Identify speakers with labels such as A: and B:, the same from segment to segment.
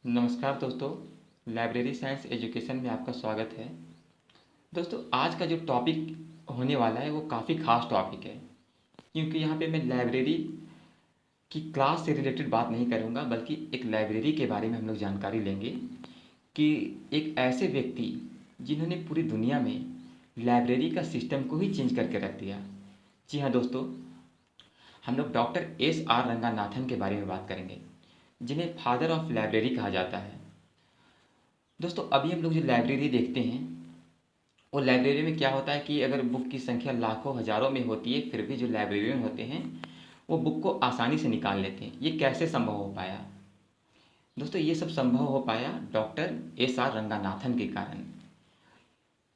A: नमस्कार दोस्तों, library science education में आपका स्वागत है। दोस्तों, आज का जो टॉपिक होने वाला है वो काफ़ी ख़ास टॉपिक है, क्योंकि यहाँ पे मैं लाइब्रेरी की क्लास से रिलेटेड बात नहीं करूँगा, बल्कि एक लाइब्रेरी के बारे में हम लोग जानकारी लेंगे कि एक ऐसे व्यक्ति जिन्होंने पूरी दुनिया में लाइब्रेरी का सिस्टम को ही चेंज करके रख दिया। जी हाँ दोस्तों, हम लोग डॉक्टर एस आर रंगानाथन के बारे में बात करेंगे, जिन्हें फादर ऑफ लाइब्रेरी कहा जाता है। दोस्तों, अभी हम लोग जो लाइब्रेरी देखते हैं, वो लाइब्रेरी में क्या होता है कि अगर बुक की संख्या लाखों हज़ारों में होती है, फिर भी जो लाइब्रेरियन होते हैं वो बुक को आसानी से निकाल लेते हैं। ये कैसे संभव हो पाया? दोस्तों, ये सब संभव हो पाया डॉक्टर एस आर रंगानाथन के कारण।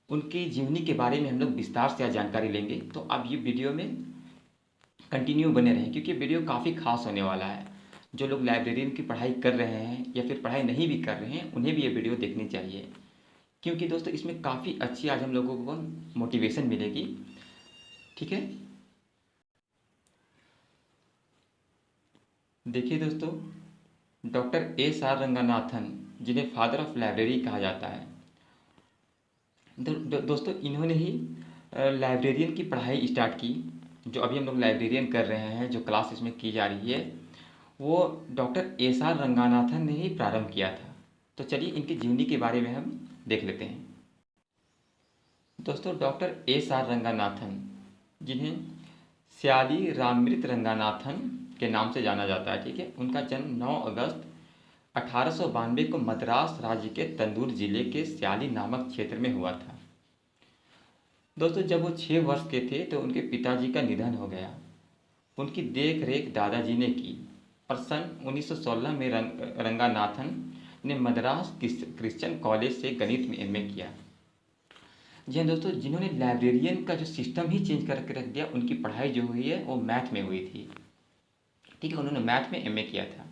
A: उनकी जीवनी के बारे में हम लोग विस्तार से आज जानकारी लेंगे, तो आप ये वीडियो में कंटिन्यू बने रहें, क्योंकि वीडियो काफ़ी खास होने वाला है। जो लोग लाइब्रेरियन की पढ़ाई कर रहे हैं या फिर पढ़ाई नहीं भी कर रहे हैं, उन्हें भी ये वीडियो देखनी चाहिए, क्योंकि दोस्तों इसमें काफ़ी अच्छी आज हम लोगों को मोटिवेशन मिलेगी। ठीक है, देखिए दोस्तों, डॉक्टर एस आर रंगानाथन, जिन्हें फादर ऑफ लाइब्रेरी कहा जाता है, दोस्तों इन्होंने ही लाइब्रेरियन की पढ़ाई स्टार्ट की। जो अभी हम लोग लाइब्रेरियन कर रहे हैं, जो क्लास इसमें की जा रही है, वो डॉक्टर एस आर रंगानाथन ने ही प्रारंभ किया था। तो चलिए इनकी जीवनी के बारे में हम देख लेते हैं। दोस्तों, डॉक्टर एस आर रंगानाथन, जिन्हें श्याली राममृत रंगानाथन के नाम से जाना जाता है, ठीक है, उनका जन्म 9 अगस्त 1892 को मद्रास राज्य के तंदूर जिले के श्याली नामक क्षेत्र में हुआ था। दोस्तों, जब वो 6 वर्ष के थे तो उनके पिताजी का निधन हो गया। उनकी देख रेख दादाजी ने की और सन 1916 में रंगानाथन ने मद्रास क्रिश्चियन कॉलेज से गणित में एमए किया। जी हाँ दोस्तों, जिन्होंने लाइब्रेरियन का जो सिस्टम ही चेंज करके रख दिया, उनकी पढ़ाई जो हुई है वो मैथ में हुई थी। ठीक है, उन्होंने मैथ में एमए किया था।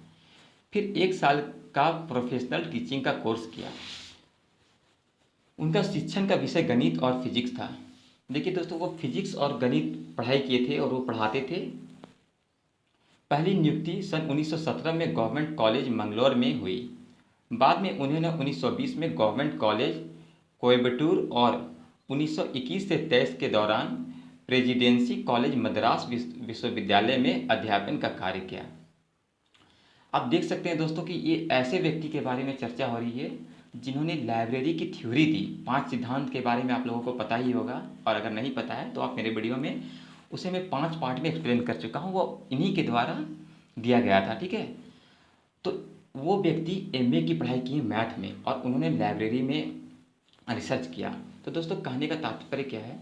A: फिर 1 साल का प्रोफेशनल टीचिंग का कोर्स किया। उनका शिक्षण का विषय गणित और फिजिक्स था। देखिए दोस्तों, वो फिजिक्स और गणित पढ़ाई किए थे और वो पढ़ाते थे। पहली नियुक्ति सन 1917 में गवर्नमेंट कॉलेज मंगलौर में हुई। बाद में उन्होंने 1920 में गवर्नमेंट कॉलेज कोयम्बटूर और 1921 से 23 के दौरान प्रेसिडेंसी कॉलेज मद्रास विश्वविद्यालय में अध्यापन का कार्य किया। आप देख सकते हैं दोस्तों कि ये ऐसे व्यक्ति के बारे में चर्चा हो रही है जिन्होंने लाइब्रेरी की थ्योरी दी। 5 सिद्धांत के बारे में आप लोगों को पता ही होगा, और अगर नहीं पता है तो आप मेरे वीडियो में उसे मैं 5 पार्ट में एक्सप्लेन कर चुका हूँ, वो इन्हीं के द्वारा दिया गया था। ठीक है, तो वो व्यक्ति एमए की पढ़ाई की है मैथ में, और उन्होंने लाइब्रेरी में रिसर्च किया। तो दोस्तों, कहने का तात्पर्य क्या है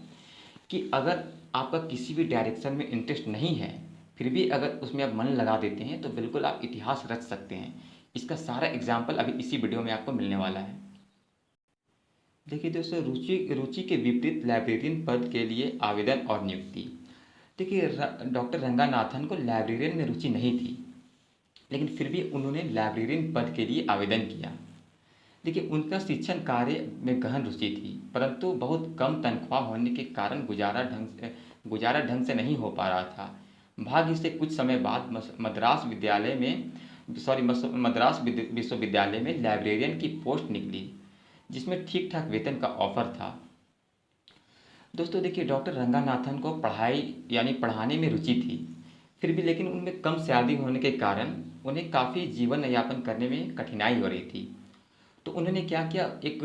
A: कि अगर आपका किसी भी डायरेक्शन में इंटरेस्ट नहीं है, फिर भी अगर उसमें आप मन लगा देते हैं, तो बिल्कुल आप इतिहास रच सकते हैं। इसका सारा एग्जाम्पल अभी इसी वीडियो में आपको मिलने वाला है। देखिए दोस्तों, रुचि रुचि के विपरीत लाइब्रेरियन पद के लिए आवेदन और नियुक्ति। देखिए, डॉक्टर रंगानाथन को लाइब्रेरियन में रुचि नहीं थी, लेकिन फिर भी उन्होंने लाइब्रेरियन पद के लिए आवेदन किया। देखिए, उनका शिक्षण कार्य में गहन रुचि थी, परंतु बहुत कम तनख्वाह होने के कारण गुजारा ढंग से नहीं हो पा रहा था। भाग्य से कुछ समय बाद मद्रास विश्वविद्यालय में लाइब्रेरियन की पोस्ट निकली, जिसमें ठीक ठाक वेतन का ऑफर था। दोस्तों देखिए, डॉक्टर रंगानाथन को पढ़ाई यानी पढ़ाने में रुचि थी, फिर भी लेकिन उनमें कम सैलरी होने के कारण उन्हें काफ़ी जीवन यापन करने में कठिनाई हो रही थी। तो उन्होंने क्या किया, एक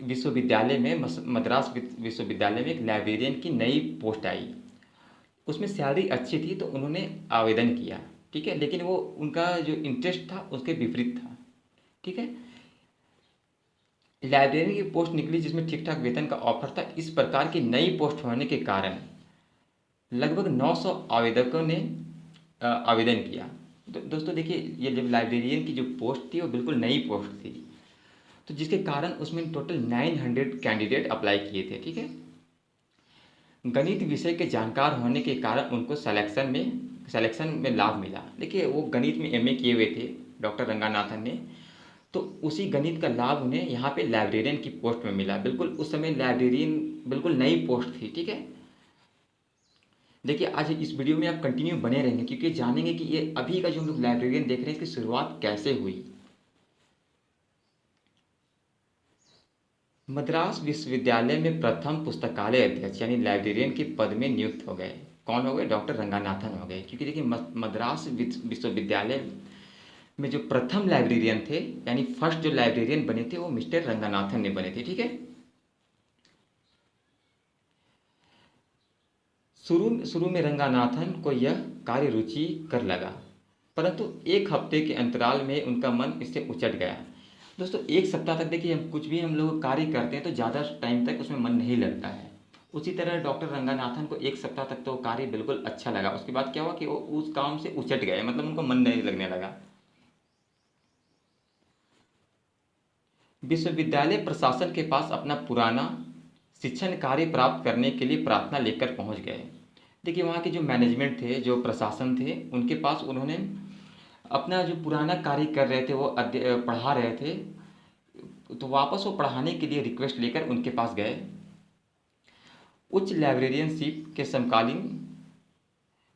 A: विश्वविद्यालय में मद्रास विश्वविद्यालय में एक लाइब्रेरियन की नई पोस्ट आई। उसमें सैलरी अच्छी थी, तो उन्होंने आवेदन किया। ठीक है, लेकिन वो उनका जो इंटरेस्ट था उसके विपरीत था। ठीक है, लाइब्रेरियन की पोस्ट निकली जिसमें ठीक ठाक वेतन का ऑफर था। इस प्रकार की नई पोस्ट होने के कारण लगभग 900 आवेदकों ने आवेदन किया। तो दोस्तों देखिए, ये जब लाइब्रेरियन की जो पोस्ट थी वो बिल्कुल नई पोस्ट थी, तो जिसके कारण उसमें टोटल 900 कैंडिडेट अप्लाई किए थे। ठीक है, गणित विषय के जानकार होने के कारण उनको सिलेक्शन में लाभ मिला। देखिए, वो गणित में एमए किए हुए थे डॉक्टर रंगानाथन ने, तो उसी गणित का लाभ उन्हें यहाँ पे लाइब्रेरियन की पोस्ट में मिला। बिल्कुल उस समय लाइब्रेरियन बिल्कुल नई पोस्ट थी। ठीक है, देखिए आज इस वीडियो में आप कंटिन्यू बने रहेंगे, क्योंकि जानेंगे कि ये अभी का जो हम लोग लाइब्रेरियन देख रहे हैं इसकी शुरुआत कैसे हुई। मद्रास विश्वविद्यालय में प्रथम पुस्तकालय अध्यक्ष यानी लाइब्रेरियन के पद में नियुक्त हो गए। कौन हो गए? डॉक्टर रंगानाथन हो गए। क्योंकि देखिए मद्रास विश्वविद्यालय में जो प्रथम लाइब्रेरियन थे यानी फर्स्ट जो लाइब्रेरियन बने थे वो मिस्टर रंगानाथन ने बने थे। ठीक है। शुरू में रंगानाथन को यह कार्य रुचि कर लगा, परंतु एक हफ्ते के अंतराल में उनका मन इससे उचट गया। दोस्तों, एक सप्ताह तक देखिए हम कुछ भी हम लोग कार्य करते हैं तो ज़्यादा टाइम तक उसमें मन नहीं लगता है। उसी तरह डॉक्टर रंगानाथन को एक सप्ताह तक तो कार्य बिल्कुल अच्छा लगा। उसके बाद क्या हुआ कि वो उस काम से उचट गए, मतलब उनको मन नहीं लगने लगा। विश्वविद्यालय प्रशासन के पास अपना पुराना शिक्षण कार्य प्राप्त करने के लिए प्रार्थना लेकर पहुंच गए। देखिए वहाँ के जो मैनेजमेंट थे, जो प्रशासन थे, उनके पास उन्होंने अपना जो पुराना कार्य कर रहे थे वो पढ़ा रहे थे, तो वापस वो पढ़ाने के लिए रिक्वेस्ट लेकर उनके पास गए। उच्च लाइब्रेरियनशिप के समकालीन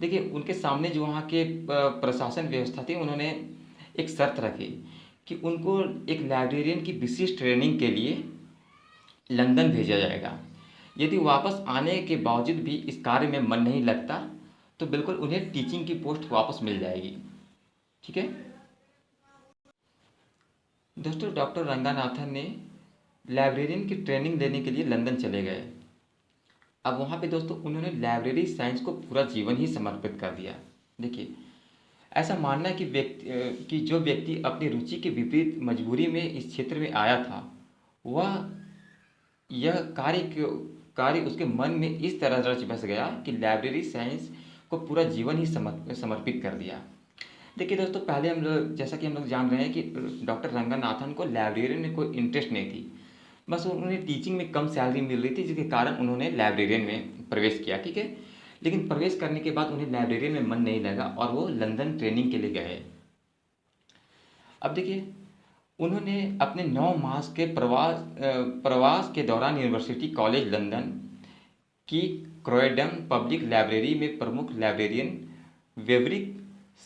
A: देखिए उनके सामने जो वहाँ के प्रशासन व्यवस्था थी, उन्होंने एक शर्त रखी कि उनको एक लाइब्रेरियन की विशिष्ट ट्रेनिंग के लिए लंदन भेजा जाएगा। यदि वापस आने के बावजूद भी इस कार्य में मन नहीं लगता तो बिल्कुल उन्हें टीचिंग की पोस्ट वापस मिल जाएगी। ठीक है दोस्तों, डॉक्टर रंगानाथन ने लाइब्रेरियन की ट्रेनिंग लेने के लिए लंदन चले गए। अब वहाँ पे दोस्तों उन्होंने लाइब्रेरी साइंस को पूरा जीवन ही समर्पित कर दिया। देखिए ऐसा मानना है कि जो व्यक्ति अपनी रुचि के विपरीत मजबूरी में इस क्षेत्र में आया था, वह यह कार्य उसके मन में इस तरह रच बस गया कि लाइब्रेरी साइंस को पूरा जीवन ही समर्पित कर दिया। देखिए दोस्तों, पहले हम लोग जैसा कि हम लोग जान रहे हैं कि डॉक्टर रंगानाथन को लाइब्रेरियन में कोई इंटरेस्ट नहीं थी, बस उन्हें टीचिंग में कम सैलरी मिल रही थी, जिसके कारण उन्होंने लाइब्रेरियन में प्रवेश किया। ठीक है, लेकिन प्रवेश करने के बाद उन्हें लाइब्रेरियन में मन नहीं लगा और वो लंदन ट्रेनिंग के लिए गए। अब देखिए उन्होंने अपने 9 मास के प्रवास के दौरान यूनिवर्सिटी कॉलेज लंदन की क्रॉयडन पब्लिक लाइब्रेरी में प्रमुख लाइब्रेरियन वेवरिक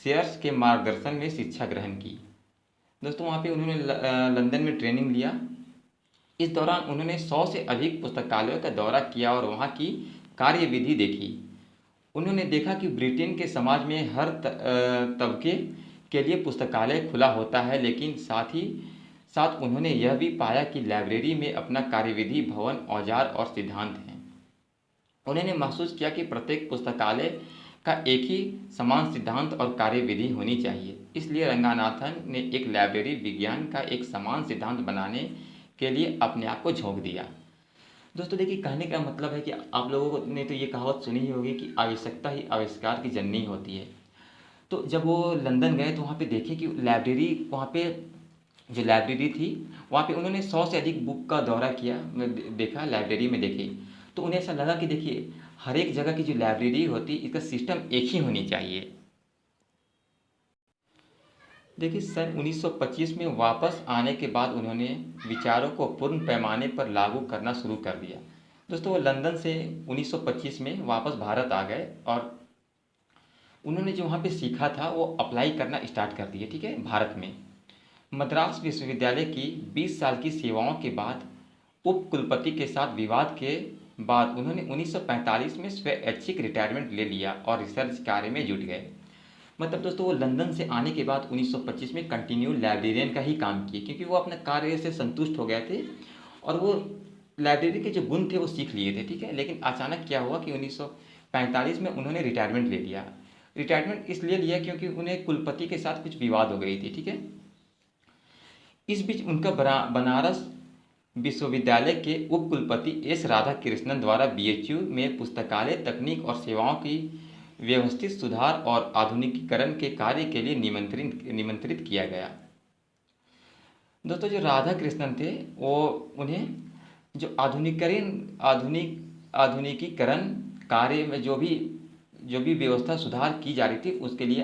A: शेयर्स के मार्गदर्शन में शिक्षा ग्रहण की। दोस्तों वहाँ पे उन्होंने लंदन में ट्रेनिंग लिया। इस दौरान उन्होंने 100 से अधिक पुस्तकालयों का दौरा किया और वहाँ की कार्यविधि देखी। उन्होंने देखा कि ब्रिटेन के समाज में हर तबके के लिए पुस्तकालय खुला होता है, लेकिन साथ ही साथ उन्होंने यह भी पाया कि लाइब्रेरी में अपना कार्यविधि, भवन, औजार और सिद्धांत हैं। उन्होंने महसूस किया कि प्रत्येक पुस्तकालय का एक ही समान सिद्धांत और कार्यविधि होनी चाहिए। इसलिए रंगानाथन ने एक लाइब्रेरी विज्ञान का एक समान सिद्धांत बनाने के लिए अपने आप को झोंक दिया। दोस्तों देखिए, कहने का मतलब है कि आप लोगों ने तो ये कहावत सुनी ही होगी कि आवश्यकता ही आविष्कार की जननी होती है। तो जब वो लंदन गए तो वहाँ पे देखे कि लाइब्रेरी, वहाँ पे जो लाइब्रेरी थी वहाँ पे उन्होंने 100 से अधिक बुक का दौरा किया, देखा लाइब्रेरी में देखी, तो उन्हें ऐसा लगा कि देखिए हर एक जगह की जो लाइब्रेरी होती इसका सिस्टम एक ही होनी चाहिए। देखिए सन 1925 में वापस आने के बाद उन्होंने विचारों को पूर्ण पैमाने पर लागू करना शुरू कर दिया। दोस्तों वो लंदन से 1925 में वापस भारत आ गए और उन्होंने जो वहाँ पे सीखा था वो अप्लाई करना स्टार्ट कर दिया। ठीक है, भारत में मद्रास विश्वविद्यालय की 20 साल की सेवाओं के बाद उप कुलपति के साथ विवाद के बाद उन्होंने 1945 में स्वैच्छिक रिटायरमेंट ले लिया और रिसर्च कार्य में जुट गए। मतलब दोस्तों वो लंदन से आने के बाद 1925 में कंटिन्यू लाइब्रेरियन का ही काम किए, क्योंकि वो अपने कार्य से संतुष्ट हो गए थे और वो लाइब्रेरी के जो गुण थे वो सीख लिए थे। ठीक है, लेकिन अचानक क्या हुआ कि 1945 में उन्होंने रिटायरमेंट ले लिया। रिटायरमेंट इसलिए लिया क्योंकि उन्हें कुलपति के साथ कुछ विवाद हो गई थी। ठीक है, इस बीच उनका बनारस विश्वविद्यालय के उप कुलपति एस राधाकृष्णन द्वारा बीएचयू में पुस्तकालय तकनीक और सेवाओं की व्यवस्थित सुधार और आधुनिकीकरण के कार्य के लिए निमंत्रित किया गया। दोस्तों जो राधाकृष्णन थे वो उन्हें जो आधुनिकीकरण कार्य में जो भी व्यवस्था सुधार की जा रही थी उसके लिए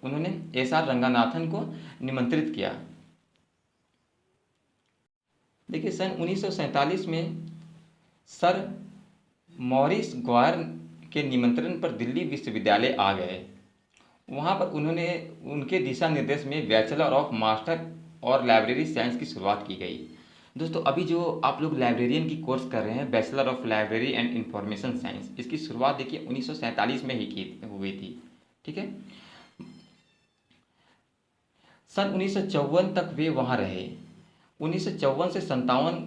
A: उन्होंने एस आर रंगानाथन को निमंत्रित किया। देखिए सन 1947 में सर मॉरिस ग्वायर के निमंत्रण पर दिल्ली विश्वविद्यालय आ गए। वहाँ पर उनके दिशा निर्देश में बैचलर ऑफ मास्टर और लाइब्रेरी साइंस की शुरुआत की गई। दोस्तों अभी जो आप लोग लाइब्रेरियन की कोर्स कर रहे हैं, bachelor of library and information science, इसकी शुरुआत देखिए 1947 में ही की हुई थी। ठीक है। सन 1954 तक वे वहाँ रहे। 1954 से 57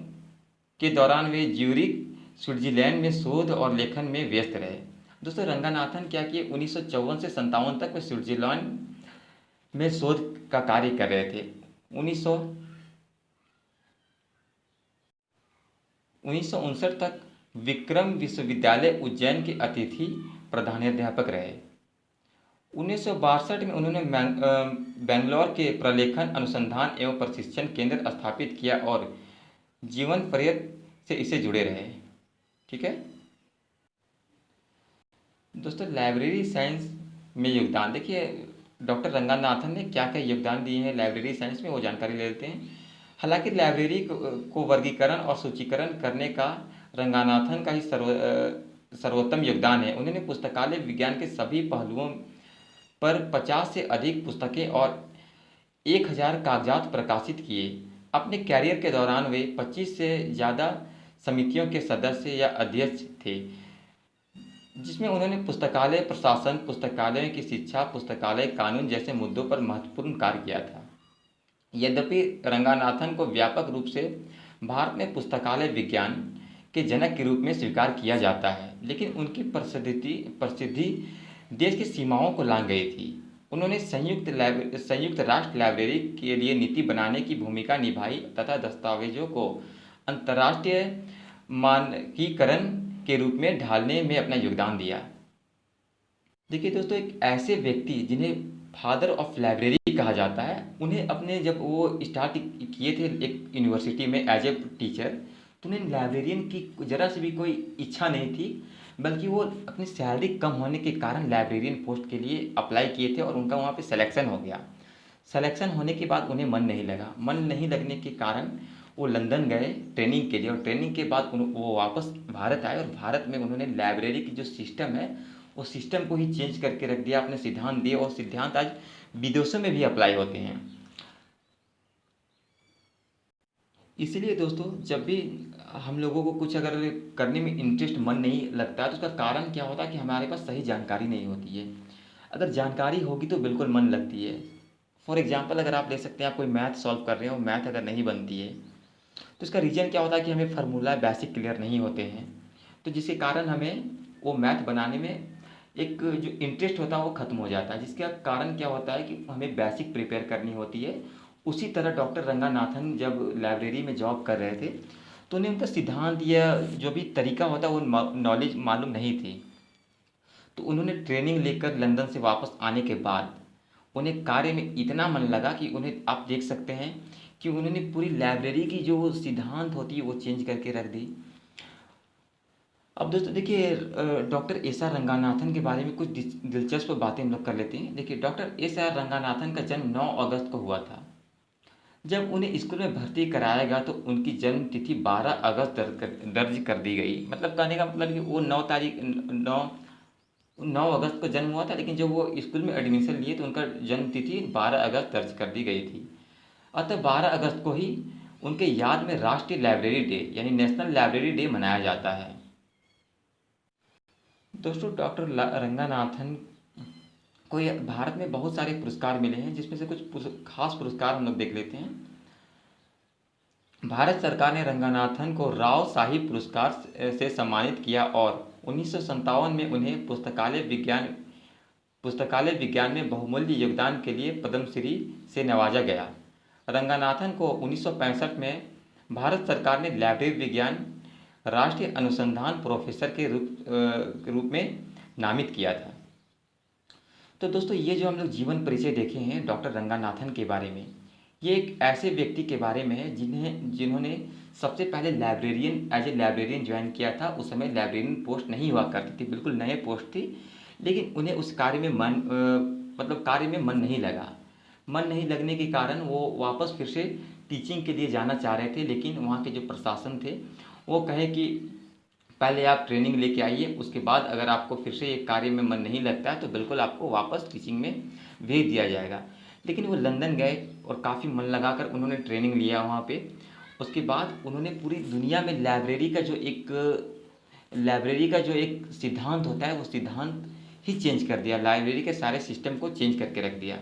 A: के दौरान वे ज्यूरिख स्विट्जरलैंड में शोध और लेखन में व्यस्त रहे। दोस्तों रंगनाथन क्या किए, 1954 से 57 तक वे स्विट्जरलैंड में शोध का कार्य कर रहे थे। 1959 तक विक्रम विश्वविद्यालय उज्जैन के अतिथि प्रधानाध्यापक रहे। 1962 में उन्होंने बेंगलोर के प्रलेखन अनुसंधान एवं प्रशिक्षण केंद्र स्थापित किया और जीवन पर्यंत से इससे जुड़े रहे। ठीक है। दोस्तों लाइब्रेरी साइंस में योगदान देखिए, डॉक्टर रंगनाथन ने क्या क्या योगदान दिए हैं लाइब्रेरी साइंस में, वो जानकारी ले लेते हैं। हालांकि लाइब्रेरी को वर्गीकरण और सूचीकरण करने का रंगनाथन का ही सर्वोत्तम योगदान है। उन्होंने पुस्तकालय विज्ञान के सभी पहलुओं पर 50 से अधिक पुस्तकें और 1000 कागजात प्रकाशित किए। अपने कैरियर के दौरान वे 25 से ज़्यादा समितियों के सदस्य या अध्यक्ष थे, जिसमें उन्होंने पुस्तकालय प्रशासन, पुस्तकालयों की शिक्षा, पुस्तकालय कानून जैसे मुद्दों पर महत्वपूर्ण कार्य किया था। यद्यपि रंगनाथन को व्यापक रूप से भारत में पुस्तकालय विज्ञान के जनक के रूप में स्वीकार किया जाता है, लेकिन उनकी प्रसिद्धि देश की सीमाओं को लांघ गई थी। उन्होंने संयुक्त राष्ट्र लाइब्रेरी के लिए नीति बनाने की भूमिका निभाई तथा दस्तावेजों को अंतर्राष्ट्रीय मानकीकरण के रूप में ढालने में अपना योगदान दिया। देखिए दोस्तों, एक ऐसे व्यक्ति जिन्हें फादर ऑफ लाइब्रेरी कहा जाता है, उन्हें अपने जब वो स्टार्ट किए थे एक यूनिवर्सिटी में एज ए टीचर, तो उन्हें लाइब्रेरियन की ज़रा से भी कोई इच्छा नहीं थी, बल्कि वो अपनी सैलरी कम होने के कारण लाइब्रेरियन पोस्ट के लिए अप्लाई किए थे और उनका वहाँ पे सिलेक्शन हो गया। सिलेक्शन होने के बाद उन्हें मन नहीं लगा। मन नहीं लगने के कारण वो लंदन गए ट्रेनिंग के लिए, और ट्रेनिंग के बाद वो वापस भारत आए और भारत में उन्होंने लाइब्रेरी की जो सिस्टम है उस सिस्टम को ही चेंज करके रख दिया, अपने सिद्धांत दिए, और सिद्धांत आज विदेशों में भी अप्लाई होते हैं। इसलिए दोस्तों जब भी हम लोगों को कुछ अगर करने में इंटरेस्ट मन नहीं लगता है तो उसका कारण क्या होता है कि हमारे पास सही जानकारी नहीं होती है। अगर जानकारी होगी तो बिल्कुल मन लगती है। फॉर एग्जांपल अगर आप ले सकते हैं, आप कोई मैथ सॉल्व कर रहे हो, मैथ अगर नहीं बनती है तो इसका रीज़न क्या होता है कि हमें फार्मूला बेसिक क्लियर नहीं होते हैं, तो जिसके कारण हमें वो मैथ बनाने में एक जो इंटरेस्ट होता है वो ख़त्म हो जाता है, जिसका कारण क्या होता है कि हमें बेसिक प्रिपेयर करनी होती है। उसी तरह डॉक्टर रंगनाथन जब लाइब्रेरी में जॉब कर रहे थे तो उन्हें उनका सिद्धांत या जो भी तरीका होता है वो नॉलेज मालूम नहीं थी। तो उन्होंने ट्रेनिंग लेकर लंदन से वापस आने के बाद उन्हें कार्य में इतना मन लगा कि उन्हें आप देख सकते हैं कि उन्होंने पूरी लाइब्रेरी की जो सिद्धांत होती है वो चेंज करके रख दी। अब दोस्तों देखिए, डॉक्टर एस आर रंगनाथन के बारे में कुछ दिलचस्प बातें हम लोग कर लेते हैं। देखिए, डॉक्टर एस आर रंगनाथन का जन्म 9 अगस्त को हुआ था। जब उन्हें स्कूल में भर्ती कराया गया तो उनकी जन्म तिथि 12 अगस्त दर्ज कर दी गई। मतलब कहने का मतलब कि वो 9 अगस्त को जन्म हुआ था, लेकिन जब वो स्कूल में एडमिशन लिए तो उनका जन्म तिथि 12 अगस्त दर्ज कर दी गई थी। अतः 12 अगस्त को ही उनके याद में राष्ट्रीय लाइब्रेरी डे यानी नेशनल लाइब्रेरी डे मनाया जाता है। दोस्तों डॉक्टर रंगनाथन को भारत में बहुत सारे पुरस्कार मिले हैं, जिसमें से कुछ खास पुरस्कार हम लोग देख लेते हैं। भारत सरकार ने रंगनाथन को राव साहिब पुरस्कार से सम्मानित किया और 1957 में उन्हें पुस्तकालय विज्ञान में बहुमूल्य योगदान के लिए पद्मश्री से नवाजा गया। रंगनाथन को 1965 में भारत सरकार ने लाइब्रेरी विज्ञान राष्ट्रीय अनुसंधान प्रोफेसर के रूप में नामित किया था। तो दोस्तों ये जो हम लोग जीवन परिचय देखे हैं डॉक्टर रंगनाथन के बारे में, ये एक ऐसे व्यक्ति के बारे में है जिन्होंने सबसे पहले एज ए लाइब्रेरियन ज्वाइन किया था। उस समय लाइब्रेरियन पोस्ट नहीं हुआ करती थी, बिल्कुल नए पोस्ट थी, लेकिन उन्हें उस कार्य में कार्य में मन नहीं लगा। मन नहीं लगने के कारण वो वापस फिर से टीचिंग के लिए जाना चाह रहे थे, लेकिन वहाँ के जो प्रशासन थे वो कहे कि पहले आप ट्रेनिंग लेके आइए, उसके बाद अगर आपको फिर से एक कार्य में मन नहीं लगता है तो बिल्कुल आपको वापस टीचिंग में भेज दिया जाएगा। लेकिन वो लंदन गए और काफ़ी मन लगाकर उन्होंने ट्रेनिंग लिया वहाँ पे, उसके बाद उन्होंने पूरी दुनिया में लाइब्रेरी का जो एक सिद्धांत होता है वो सिद्धांत ही चेंज कर दिया, लाइब्रेरी के सारे सिस्टम को चेंज करके रख दिया।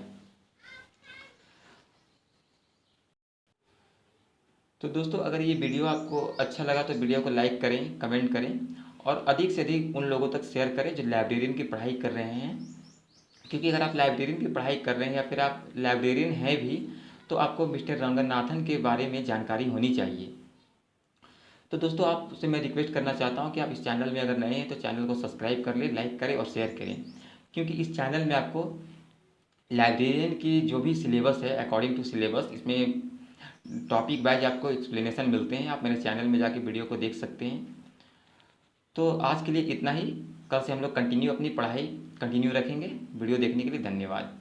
A: तो दोस्तों अगर ये वीडियो आपको अच्छा लगा तो वीडियो को लाइक करें, कमेंट करें और अधिक से अधिक उन लोगों तक शेयर करें जो लाइब्रेरियन की पढ़ाई कर रहे हैं। क्योंकि अगर आप लाइब्रेरियन की पढ़ाई कर रहे हैं या फिर आप लाइब्रेरियन हैं भी तो आपको मिस्टर रंगनाथन के बारे में जानकारी होनी चाहिए। तो दोस्तों आपसे मैं रिक्वेस्ट करना चाहता हूँ कि आप इस चैनल में अगर नए हैं तो चैनल को सब्सक्राइब कर लें, लाइक करें और शेयर करें। क्योंकि इस चैनल में आपको लाइब्रेरियन की जो भी सिलेबस है अकॉर्डिंग टू सिलेबस, इसमें टॉपिक वाइज आपको एक्सप्लेनेशन मिलते हैं। आप मेरे चैनल में जाके वीडियो को देख सकते हैं। तो आज के लिए इतना ही। कल से हम लोग अपनी पढ़ाई कंटिन्यू रखेंगे। वीडियो देखने के लिए धन्यवाद।